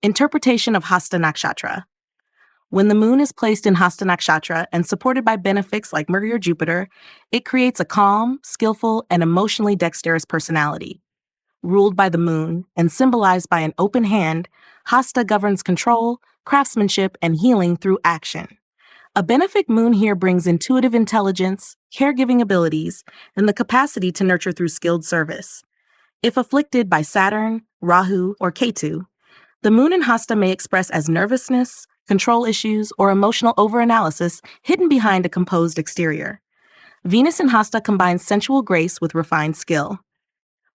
Interpretation of Hasta Nakshatra. When the moon is placed in Hasta Nakshatra and supported by benefics like Mercury or Jupiter, it creates a calm, skillful, and emotionally dexterous personality. Ruled by the moon and symbolized by an open hand, Hasta governs control, craftsmanship, and healing through action. A benefic moon here brings intuitive intelligence, caregiving abilities, and the capacity to nurture through skilled service. If afflicted by Saturn, Rahu, or Ketu, the moon in Hasta may express as nervousness, control issues, or emotional overanalysis hidden behind a composed exterior. Venus in Hasta combines sensual grace with refined skill.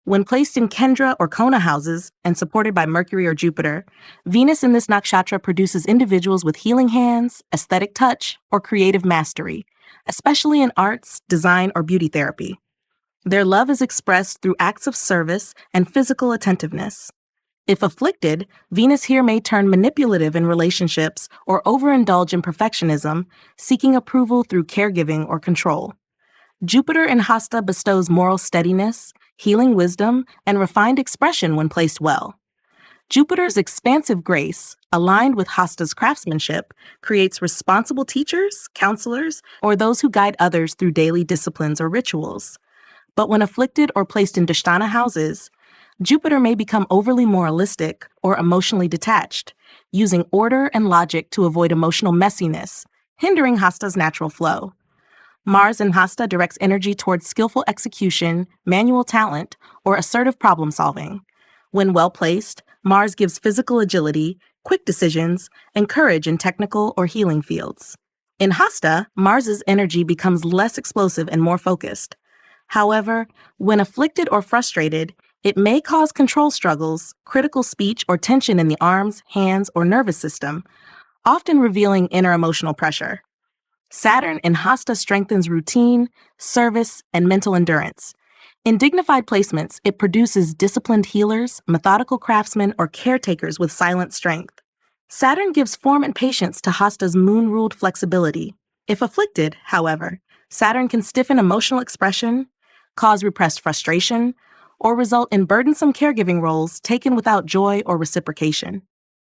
When placed in Kendra or Kona houses and supported by Mercury or Jupiter, Venus in this nakshatra produces individuals with healing hands, aesthetic touch, or creative mastery, especially in arts, design, or beauty therapy. Their love is expressed through acts of service and physical attentiveness. If afflicted, Venus here may turn manipulative in relationships or overindulge in perfectionism, seeking approval through caregiving or control. Jupiter in Hasta bestows moral steadiness, healing wisdom, and refined expression when placed well. Jupiter's expansive grace, aligned with Hasta's craftsmanship, creates responsible teachers, counselors, or those who guide others through daily disciplines or rituals. But when afflicted or placed in Dushtana houses, Jupiter may become overly moralistic or emotionally detached, using order and logic to avoid emotional messiness, hindering Hasta's natural flow. Mars in Hasta directs energy towards skillful execution, manual talent, or assertive problem solving. When well placed, Mars gives physical agility, quick decisions, and courage in technical or healing fields. In Hasta, Mars's energy becomes less explosive and more focused. However, when afflicted or frustrated, it may cause control struggles, critical speech, or tension in the arms, hands, or nervous system, often revealing inner emotional pressure. Saturn in Hasta strengthens routine, service, and mental endurance. In dignified placements, it produces disciplined healers, methodical craftsmen, or caretakers with silent strength. Saturn gives form and patience to Hasta's moon-ruled flexibility. If afflicted, however, Saturn can stiffen emotional expression, cause repressed frustration, or result in burdensome caregiving roles taken without joy or reciprocation.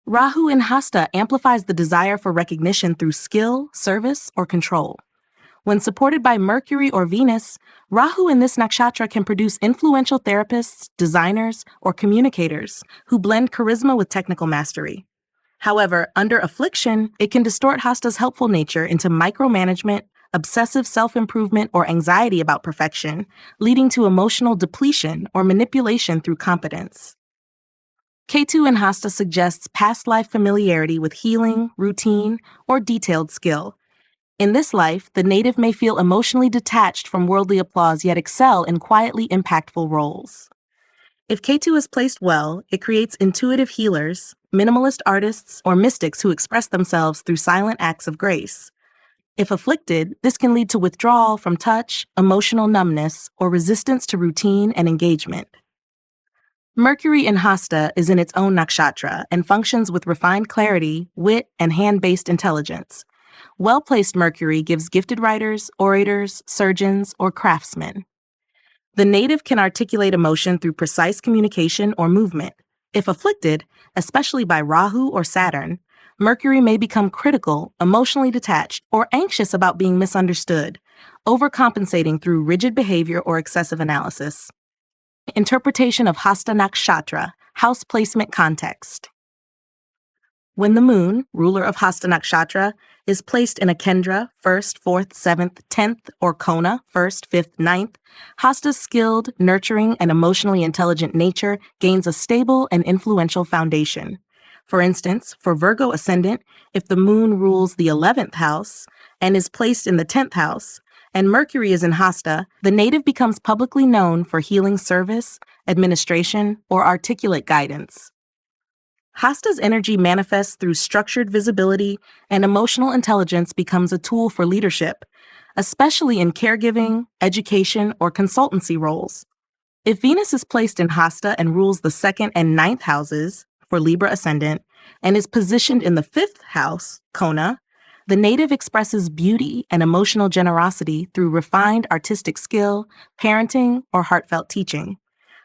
Rahu in Hasta amplifies the desire for recognition through skill, service, or control. When supported by Mercury or Venus, Rahu in this nakshatra can produce influential therapists, designers, or communicators who blend charisma with technical mastery. However, under affliction, it can distort Hasta's helpful nature into micromanagement, obsessive self-improvement, or anxiety about perfection, leading to emotional depletion or manipulation through competence. Ketu in Hasta suggests past life familiarity with healing, routine, or detailed skill. In this life, the native may feel emotionally detached from worldly applause yet excel in quietly impactful roles. If Ketu is placed well, it creates intuitive healers, minimalist artists, or mystics who express themselves through silent acts of grace. If afflicted, this can lead to withdrawal from touch, emotional numbness, or resistance to routine and engagement. Mercury in Hasta is in its own nakshatra and functions with refined clarity, wit, and hand-based intelligence. Well-placed Mercury gives gifted writers, orators, surgeons, or craftsmen. The native can articulate emotion through precise communication or movement. If afflicted, especially by Rahu or Saturn, Mercury may become critical, emotionally detached, or anxious about being misunderstood, overcompensating through rigid behavior or excessive analysis. Interpretation of Hasta Nakshatra, house placement context. When the moon, ruler of Hasta Nakshatra, is placed in a Kendra, 1st, 4th, 7th, 10th, or Kona, 1st, 5th, 9th, Hasta's skilled, nurturing, and emotionally intelligent nature gains a stable and influential foundation. For instance, for Virgo ascendant, if the moon rules the 11th house and is placed in the 10th house, and Mercury is in Hasta, the native becomes publicly known for healing service, administration, or articulate guidance. Hasta's energy manifests through structured visibility, and emotional intelligence becomes a tool for leadership, especially in caregiving, education, or consultancy roles. If Venus is placed in Hasta and rules the 2nd and 9th houses, for Libra ascendant, and is positioned in the 5th house, Kona, the native expresses beauty and emotional generosity through refined artistic skill, parenting, or heartfelt teaching.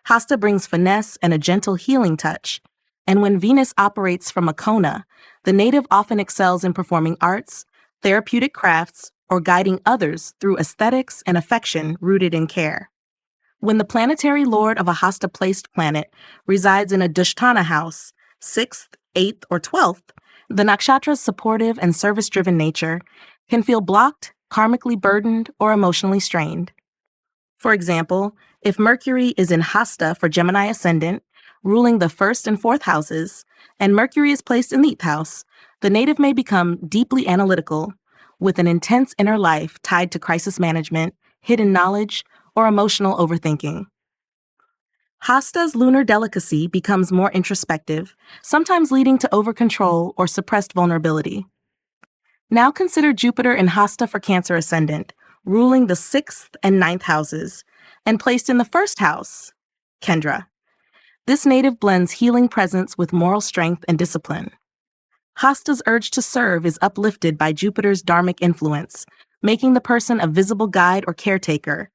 Hasta brings finesse and a gentle healing touch, And when Venus operates from a Kona, the native often excels in performing arts, therapeutic crafts, or guiding others through aesthetics and affection rooted in care. When the planetary lord of a Hasta-placed planet resides in a Dushtana house, 6th, 8th, or 12th, the nakshatra's supportive and service-driven nature can feel blocked, karmically burdened, or emotionally strained. For example, if Mercury is in Hasta for Gemini ascendant, ruling the 1st and 4th houses, and Mercury is placed in the 8th house, the native may become deeply analytical, with an intense inner life tied to crisis management, hidden knowledge, or emotional overthinking. Hasta's lunar delicacy becomes more introspective, sometimes leading to overcontrol or suppressed vulnerability. Now consider Jupiter in Hasta for Cancer ascendant, ruling the 6th and 9th houses, and placed in the 1st house, Kendra. This native blends healing presence with moral strength and discipline. Hasta's urge to serve is uplifted by Jupiter's dharmic influence, making the person a visible guide or caretaker,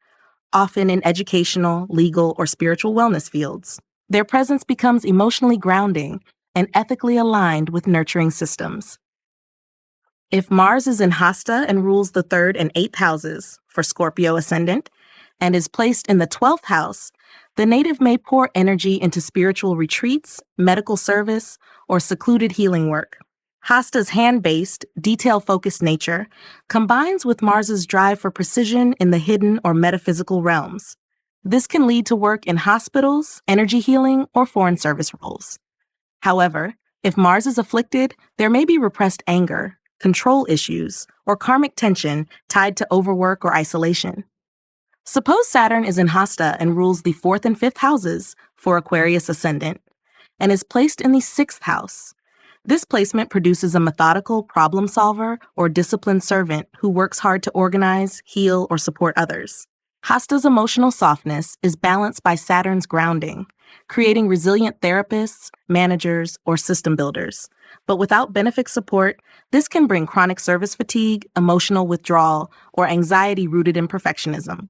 often in educational, legal, or spiritual wellness fields. Their presence becomes emotionally grounding and ethically aligned with nurturing systems. If Mars is in Hasta and rules the 3rd and 8th houses for Scorpio ascendant and is placed in the 12th house, the native may pour energy into spiritual retreats, medical service, or secluded healing work. Hasta's hand-based, detail-focused nature combines with Mars's drive for precision in the hidden or metaphysical realms. This can lead to work in hospitals, energy healing, or foreign service roles. However, if Mars is afflicted, there may be repressed anger, control issues, or karmic tension tied to overwork or isolation. Suppose Saturn is in Hasta and rules the 4th and 5th houses for Aquarius ascendant and is placed in the 6th house. This placement produces a methodical problem solver or disciplined servant who works hard to organize, heal, or support others. Hasta's emotional softness is balanced by Saturn's grounding, creating resilient therapists, managers, or system builders. But without benefic support, this can bring chronic service fatigue, emotional withdrawal, or anxiety rooted in perfectionism.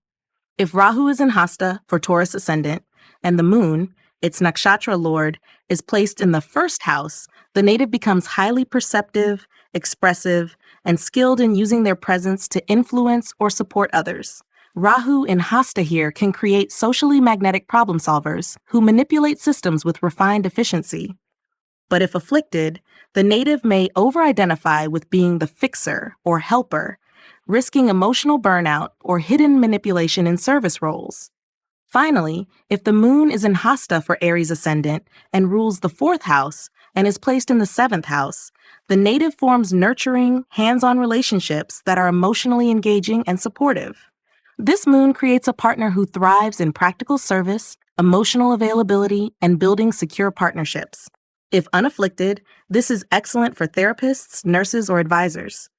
If Rahu is in Hasta for Taurus ascendant, and the moon, its nakshatra lord, is placed in the 1st house, the native becomes highly perceptive, expressive, and skilled in using their presence to influence or support others. Rahu in Hasta here can create socially magnetic problem solvers who manipulate systems with refined efficiency. But if afflicted, the native may over-identify with being the fixer or helper, risking emotional burnout or hidden manipulation in service roles. Finally, if the moon is in Hasta for Aries ascendant and rules the 4th house and is placed in the 7th house, the native forms nurturing, hands-on relationships that are emotionally engaging and supportive. This moon creates a partner who thrives in practical service, emotional availability, and building secure partnerships. If unafflicted, this is excellent for therapists, nurses, or advisors.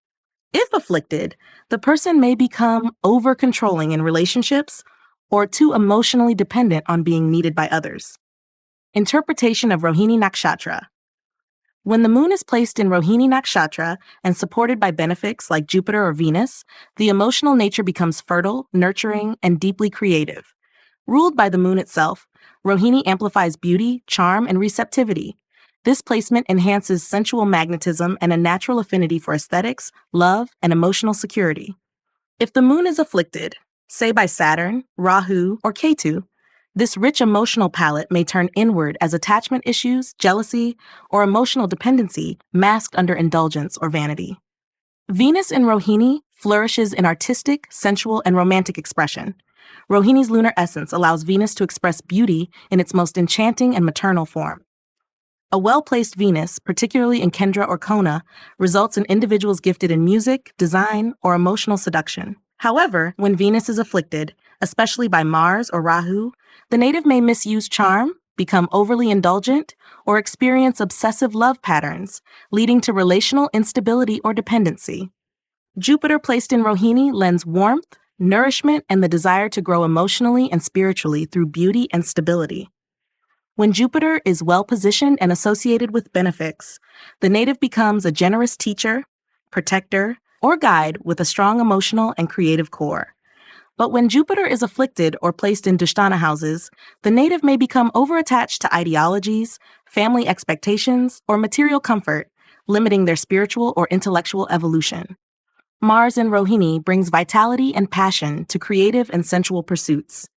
If afflicted, the person may become over-controlling in relationships or too emotionally dependent on being needed by others. Interpretation of Rohini Nakshatra. When the moon is placed in Rohini Nakshatra and supported by benefics like Jupiter or Venus, the emotional nature becomes fertile, nurturing, and deeply creative. Ruled by the moon itself, Rohini amplifies beauty, charm, and receptivity. This placement enhances sensual magnetism and a natural affinity for aesthetics, love, and emotional security. If the moon is afflicted, say by Saturn, Rahu, or Ketu, this rich emotional palette may turn inward as attachment issues, jealousy, or emotional dependency masked under indulgence or vanity. Venus in Rohini flourishes in artistic, sensual, and romantic expression. Rohini's lunar essence allows Venus to express beauty in its most enchanting and maternal form. A well-placed Venus, particularly in Kendra or Kona, results in individuals gifted in music, design, or emotional seduction. However, when Venus is afflicted, especially by Mars or Rahu, the native may misuse charm, become overly indulgent, or experience obsessive love patterns, leading to relational instability or dependency. Jupiter placed in Rohini lends warmth, nourishment, and the desire to grow emotionally and spiritually through beauty and stability. When Jupiter is well-positioned and associated with benefics, the native becomes a generous teacher, protector, or guide with a strong emotional and creative core. But when Jupiter is afflicted or placed in Dushtana houses, the native may become overattached to ideologies, family expectations, or material comfort, limiting their spiritual or intellectual evolution. Mars in Rohini brings vitality and passion to creative and sensual pursuits.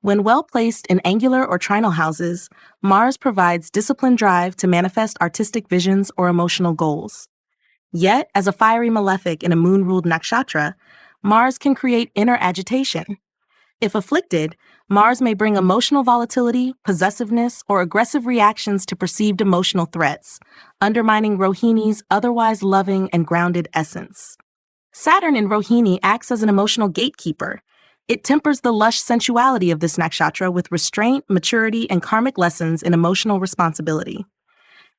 When well placed in angular or trinal houses, Mars provides disciplined drive to manifest artistic visions or emotional goals. Yet, as a fiery malefic in a moon-ruled nakshatra, Mars can create inner agitation. If afflicted, Mars may bring emotional volatility, possessiveness, or aggressive reactions to perceived emotional threats, undermining Rohini's otherwise loving and grounded essence. Saturn in Rohini acts as an emotional gatekeeper. It tempers the lush sensuality of this nakshatra with restraint, maturity, and karmic lessons in emotional responsibility.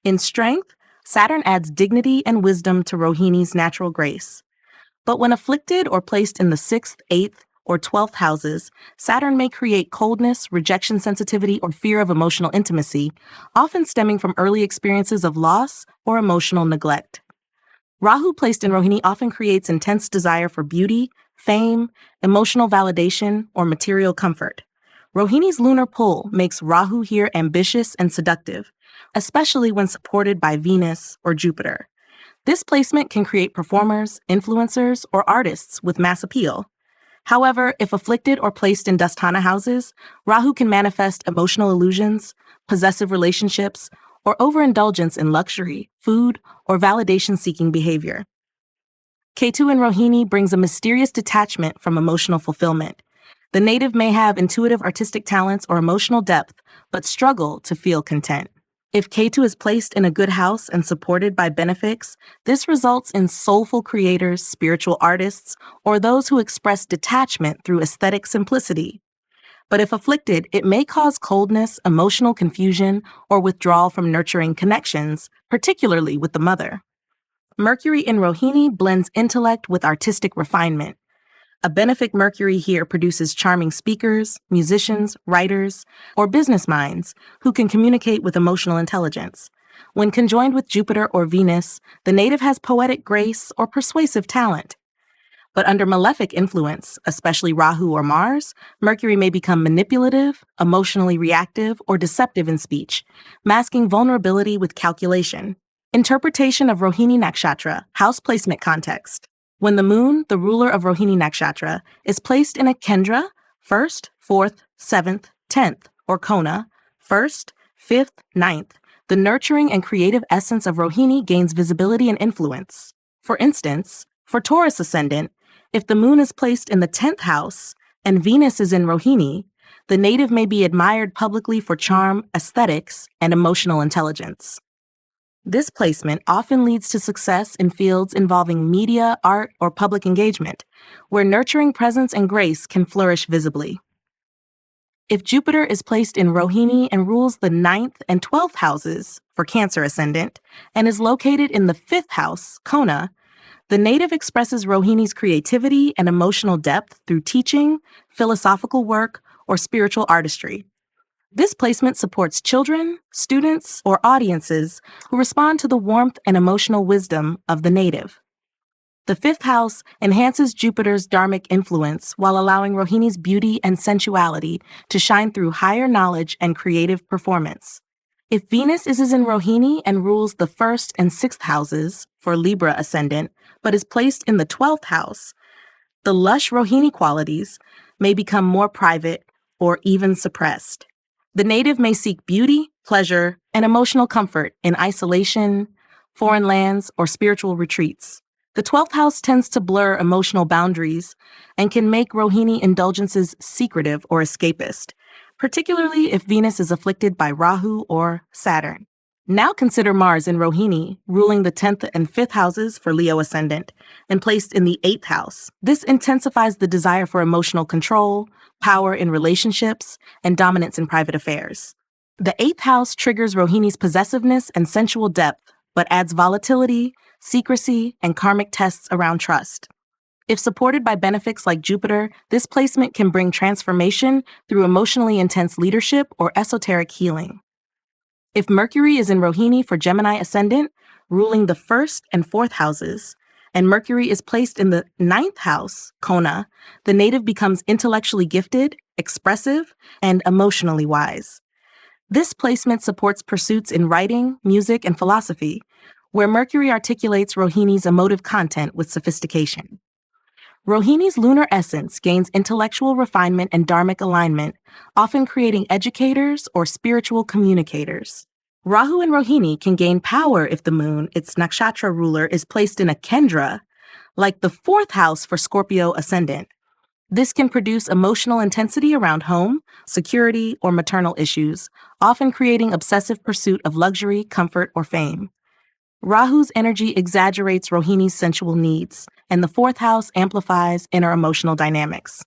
In strength, Saturn adds dignity and wisdom to Rohini's natural grace. But when afflicted or placed in the 6th, 8th, or 12th houses, Saturn may create coldness, rejection sensitivity, or fear of emotional intimacy, often stemming from early experiences of loss or emotional neglect. Rahu placed in Rohini often creates intense desire for beauty, fame, emotional validation, or material comfort. Rohini's lunar pull makes Rahu here ambitious and seductive, especially when supported by Venus or Jupiter. This placement can create performers, influencers, or artists with mass appeal. However, if afflicted or placed in Dusthana houses, Rahu can manifest emotional illusions, possessive relationships, or overindulgence in luxury, food, or validation-seeking behavior. Ketu in Rohini brings a mysterious detachment from emotional fulfillment. The native may have intuitive artistic talents or emotional depth, but struggle to feel content. If Ketu is placed in a good house and supported by benefics, this results in soulful creators, spiritual artists, or those who express detachment through aesthetic simplicity. But if afflicted, it may cause coldness, emotional confusion, or withdrawal from nurturing connections, particularly with the mother. Mercury in Rohini blends intellect with artistic refinement. A benefic Mercury here produces charming speakers, musicians, writers, or business minds who can communicate with emotional intelligence. When conjoined with Jupiter or Venus, the native has poetic grace or persuasive talent. But under malefic influence, especially Rahu or Mars, Mercury may become manipulative, emotionally reactive, or deceptive in speech, masking vulnerability with calculation. Interpretation of Rohini Nakshatra, house placement context. When the moon, the ruler of Rohini Nakshatra, is placed in a Kendra, 1st, 4th, 7th, 10th, or Kona, 1st, 5th, 9th, the nurturing and creative essence of Rohini gains visibility and influence. For instance, for Taurus ascendant, if the moon is placed in the 10th house and Venus is in Rohini, the native may be admired publicly for charm, aesthetics, and emotional intelligence. This placement often leads to success in fields involving media, art, or public engagement, where nurturing presence and grace can flourish visibly. If Jupiter is placed in Rohini and rules the 9th and 12th houses for Cancer ascendant and is located in the 5th house, Kona, the native expresses Rohini's creativity and emotional depth through teaching, philosophical work, or spiritual artistry. This placement supports children, students, or audiences who respond to the warmth and emotional wisdom of the native. The 5th house enhances Jupiter's dharmic influence while allowing Rohini's beauty and sensuality to shine through higher knowledge and creative performance. If Venus is in Rohini and rules the 1st and 6th houses for Libra ascendant, but is placed in the 12th house, the lush Rohini qualities may become more private or even suppressed. The native may seek beauty, pleasure, and emotional comfort in isolation, foreign lands, or spiritual retreats. The 12th house tends to blur emotional boundaries and can make Rohini indulgences secretive or escapist, particularly if Venus is afflicted by Rahu or Saturn. Now consider Mars in Rohini, ruling the 10th and 5th houses for Leo ascendant, and placed in the 8th house. This intensifies the desire for emotional control, power in relationships, and dominance in private affairs. The 8th house triggers Rohini's possessiveness and sensual depth, but adds volatility, secrecy, and karmic tests around trust. If supported by benefics like Jupiter, this placement can bring transformation through emotionally intense leadership or esoteric healing. If Mercury is in Rohini for Gemini ascendant, ruling the 1st and 4th houses, and Mercury is placed in the ninth house, Kona, the native becomes intellectually gifted, expressive, and emotionally wise. This placement supports pursuits in writing, music, and philosophy, where Mercury articulates Rohini's emotive content with sophistication. Rohini's lunar essence gains intellectual refinement and dharmic alignment, often creating educators or spiritual communicators. Rahu and Rohini can gain power if the moon, its nakshatra ruler, is placed in a kendra, like the fourth house for Scorpio ascendant. This can produce emotional intensity around home, security, or maternal issues, often creating obsessive pursuit of luxury, comfort, or fame. Rahu's energy exaggerates Rohini's sensual needs, and the fourth house amplifies inner emotional dynamics.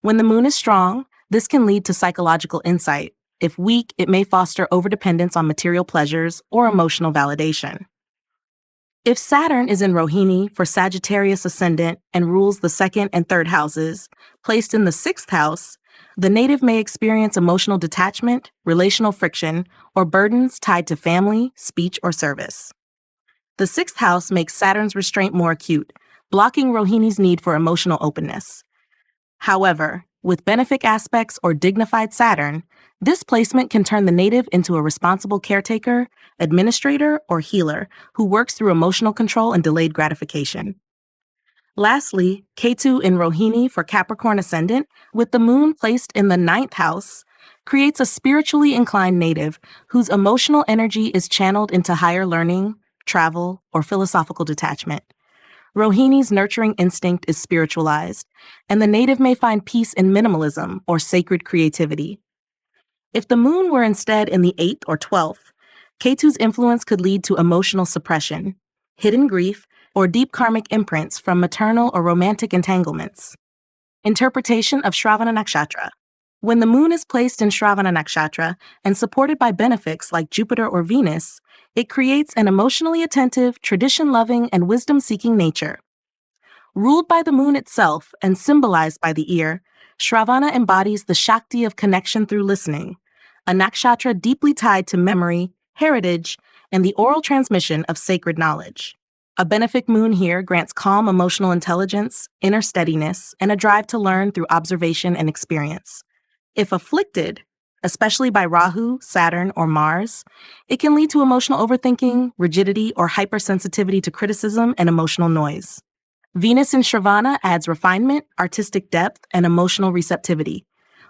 When the moon is strong, this can lead to psychological insight. If weak, it may foster overdependence on material pleasures or emotional validation. If Saturn is in Rohini for Sagittarius ascendant and rules the second and third houses, placed in the sixth house, the native may experience emotional detachment, relational friction, or burdens tied to family, speech, or service. The sixth house makes Saturn's restraint more acute, blocking Rohini's need for emotional openness. However, with benefic aspects or dignified Saturn, this placement can turn the native into a responsible caretaker, administrator, or healer who works through emotional control and delayed gratification. Lastly, Ketu in Rohini for Capricorn ascendant, with the moon placed in the ninth house, creates a spiritually inclined native whose emotional energy is channeled into higher learning, travel, or philosophical detachment. Rohini's nurturing instinct is spiritualized, and the native may find peace in minimalism or sacred creativity. If the moon were instead in the 8th or 12th, Ketu's influence could lead to emotional suppression, hidden grief, or deep karmic imprints from maternal or romantic entanglements. Interpretation of Shravana Nakshatra. When the moon is placed in Shravana Nakshatra and supported by benefics like Jupiter or Venus, it creates an emotionally attentive, tradition-loving, and wisdom-seeking nature. Ruled by the moon itself and symbolized by the ear, Shravana embodies the Shakti of connection through listening, a nakshatra deeply tied to memory, heritage, and the oral transmission of sacred knowledge. A benefic moon here grants calm emotional intelligence, inner steadiness, and a drive to learn through observation and experience. If afflicted, especially by Rahu, Saturn, or Mars, it can lead to emotional overthinking, rigidity, or hypersensitivity to criticism and emotional noise. Venus in Shravana adds refinement, artistic depth, and emotional receptivity.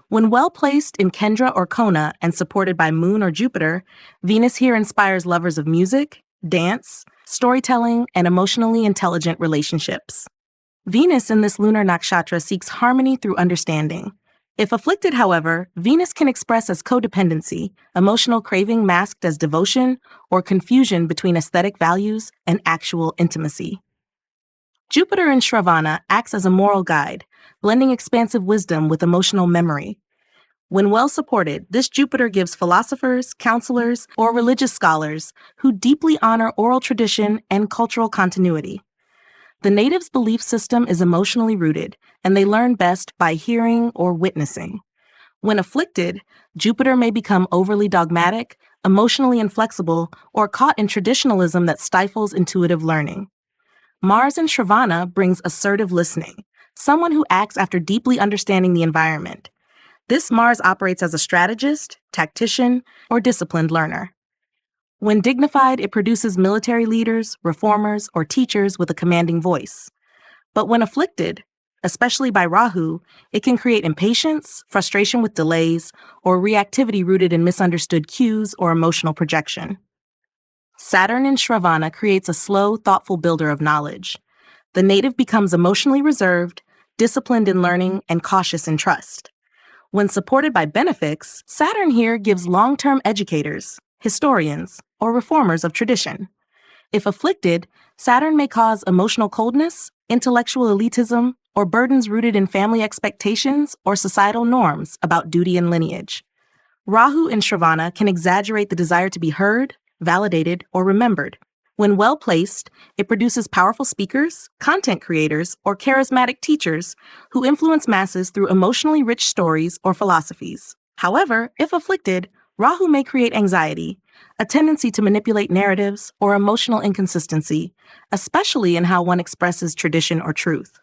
When well placed in Kendra or Kona and supported by Moon or Jupiter, Venus here inspires lovers of music, dance, storytelling, and emotionally intelligent relationships. Venus in this lunar nakshatra seeks harmony through understanding. If afflicted, however, Venus can express as codependency, emotional craving masked as devotion, or confusion between aesthetic values and actual intimacy. Jupiter in Shravana acts as a moral guide, blending expansive wisdom with emotional memory. When well supported, this Jupiter gives philosophers, counselors, or religious scholars who deeply honor oral tradition and cultural continuity. The native's belief system is emotionally rooted, and they learn best by hearing or witnessing. When afflicted, Jupiter may become overly dogmatic, emotionally inflexible, or caught in traditionalism that stifles intuitive learning. Mars in Shravana brings assertive listening, someone who acts after deeply understanding the environment. This Mars operates as a strategist, tactician, or disciplined learner. When dignified, it produces military leaders, reformers, or teachers with a commanding voice. But when afflicted, especially by Rahu, it can create impatience, frustration with delays, or reactivity rooted in misunderstood cues or emotional projection. Saturn in Shravana creates a slow, thoughtful builder of knowledge. The native becomes emotionally reserved, disciplined in learning, and cautious in trust. When supported by benefics, Saturn here gives long-term educators, historians, or reformers of tradition. If afflicted, Saturn may cause emotional coldness, intellectual elitism, or burdens rooted in family expectations or societal norms about duty and lineage. Rahu in Shravana can exaggerate the desire to be heard, validated, or remembered. When well placed, it produces powerful speakers, content creators, or charismatic teachers who influence masses through emotionally rich stories or philosophies. However, if afflicted, Rahu may create anxiety, a tendency to manipulate narratives, or emotional inconsistency, especially in how one expresses tradition or truth.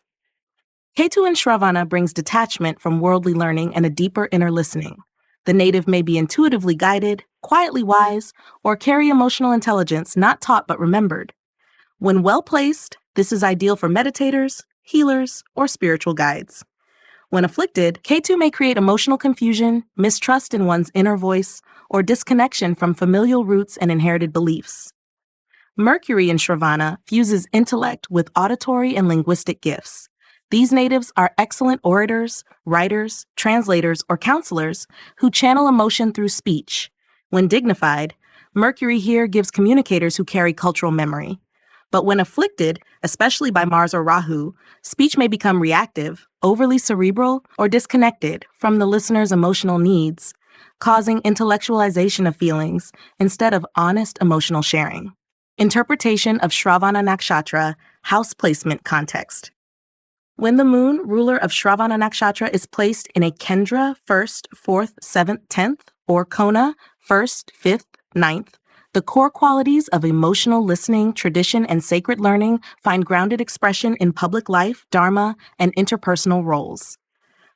Ketu in Shravana brings detachment from worldly learning and a deeper inner listening. The native may be intuitively guided, quietly wise, or carry emotional intelligence not taught but remembered. When well placed, this is ideal for meditators, healers, or spiritual guides. When afflicted, Ketu may create emotional confusion, mistrust in one's inner voice, or disconnection from familial roots and inherited beliefs. Mercury in Shravana fuses intellect with auditory and linguistic gifts. These natives are excellent orators, writers, translators, or counselors who channel emotion through speech. When dignified, Mercury here gives communicators who carry cultural memory. But when afflicted, especially by Mars or Rahu, speech may become reactive, overly cerebral, or disconnected from the listener's emotional needs, causing intellectualization of feelings instead of honest emotional sharing. Interpretation of Shravana Nakshatra, house placement context. When the moon, ruler of Shravana Nakshatra, is placed in a Kendra 1st, 4th, 7th, 10th, or Kona 1st, 5th, 9th, the core qualities of emotional listening, tradition, and sacred learning find grounded expression in public life, dharma, and interpersonal roles.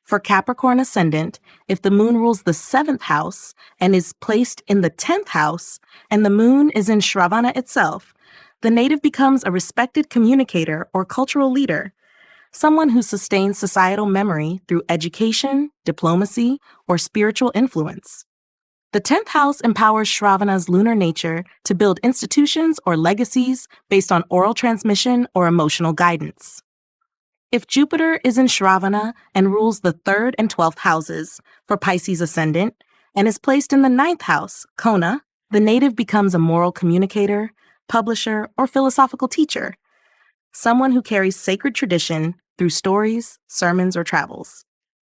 For Capricorn ascendant, if the moon rules the 7th house and is placed in the 10th house, and the moon is in Shravana itself, the native becomes a respected communicator or cultural leader, someone who sustains societal memory through education, diplomacy, or spiritual influence. The 10th house empowers Shravana's lunar nature to build institutions or legacies based on oral transmission or emotional guidance. If Jupiter is in Shravana and rules the 3rd and 12th houses for Pisces ascendant and is placed in the 9th house, Kona, the native becomes a moral communicator, publisher, or philosophical teacher, someone who carries sacred tradition through stories, sermons, or travels.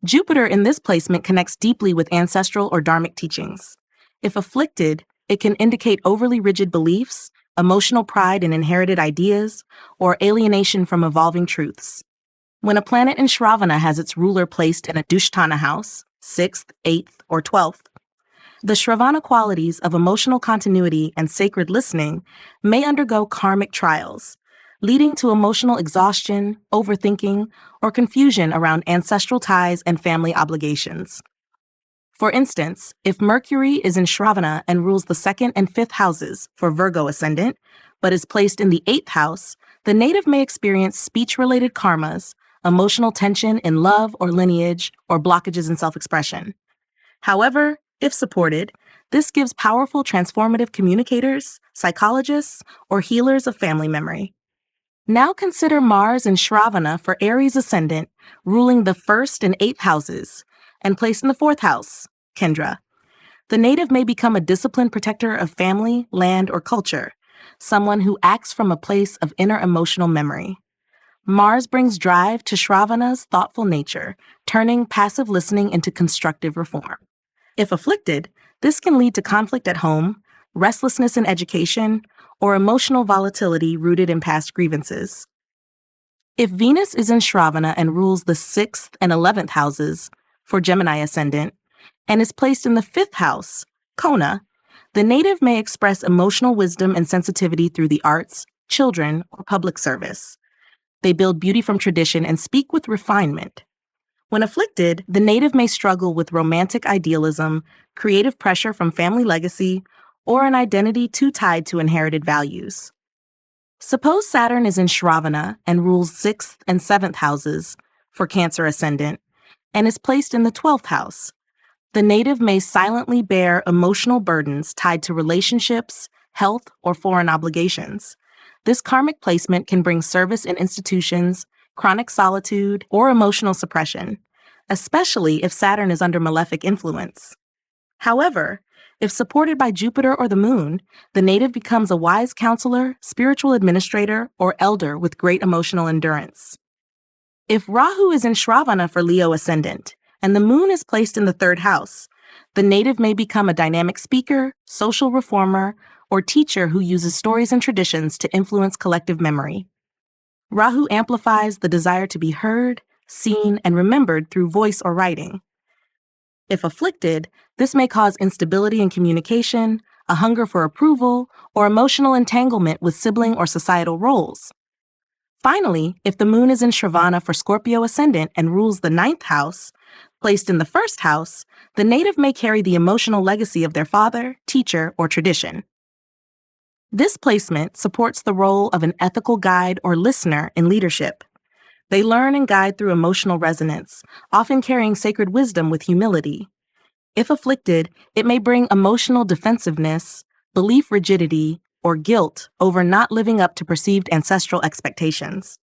Jupiter in this placement connects deeply with ancestral or dharmic teachings. If afflicted, it can indicate overly rigid beliefs, emotional pride in inherited ideas, or alienation from evolving truths. When a planet in Shravana has its ruler placed in a Dushtana house, 6th, 8th, or 12th, the Shravana qualities of emotional continuity and sacred listening may undergo karmic trials, leading to emotional exhaustion, overthinking, or confusion around ancestral ties and family obligations. For instance, if Mercury is in Shravana and rules the 2nd and 5th houses for Virgo ascendant, but is placed in the 8th house, the native may experience speech-related karmas, emotional tension in love or lineage, or blockages in self-expression. However, if supported, this gives powerful transformative communicators, psychologists, or healers of family memory. Now consider Mars in Shravana for Aries ascendant, ruling the 1st and 8th houses, and placed in the 4th house, Kendra. The native may become a disciplined protector of family, land, or culture, someone who acts from a place of inner emotional memory. Mars brings drive to Shravana's thoughtful nature, turning passive listening into constructive reform. If afflicted, this can lead to conflict at home, restlessness in education, or emotional volatility rooted in past grievances. If Venus is in Shravana and rules the 6th and 11th houses for Gemini ascendant and is placed in the 5th house, Kona, the native may express emotional wisdom and sensitivity through the arts, children, or public service. They build beauty from tradition and speak with refinement. When afflicted, the native may struggle with romantic idealism, creative pressure from family legacy, or an identity too tied to inherited values. Suppose Saturn is in Shravana and rules 6th and 7th houses for Cancer ascendant and is placed in the 12th house. The native may silently bear emotional burdens tied to relationships, health, or foreign obligations. This karmic placement can bring service in institutions, chronic solitude, or emotional suppression, especially if Saturn is under malefic influence. However, if supported by Jupiter or the moon, the native becomes a wise counselor, spiritual administrator, or elder with great emotional endurance. If Rahu is in Shravana for Leo ascendant, and the moon is placed in the 3rd house, the native may become a dynamic speaker, social reformer, or teacher who uses stories and traditions to influence collective memory. Rahu amplifies the desire to be heard, seen, and remembered through voice or writing. If afflicted, this may cause instability in communication, a hunger for approval, or emotional entanglement with sibling or societal roles. Finally, if the moon is in Shravana for Scorpio ascendant and rules the ninth house, placed in the first house, the native may carry the emotional legacy of their father, teacher, or tradition. This placement supports the role of an ethical guide or listener in leadership. They learn and guide through emotional resonance, often carrying sacred wisdom with humility. If afflicted, it may bring emotional defensiveness, belief rigidity, or guilt over not living up to perceived ancestral expectations.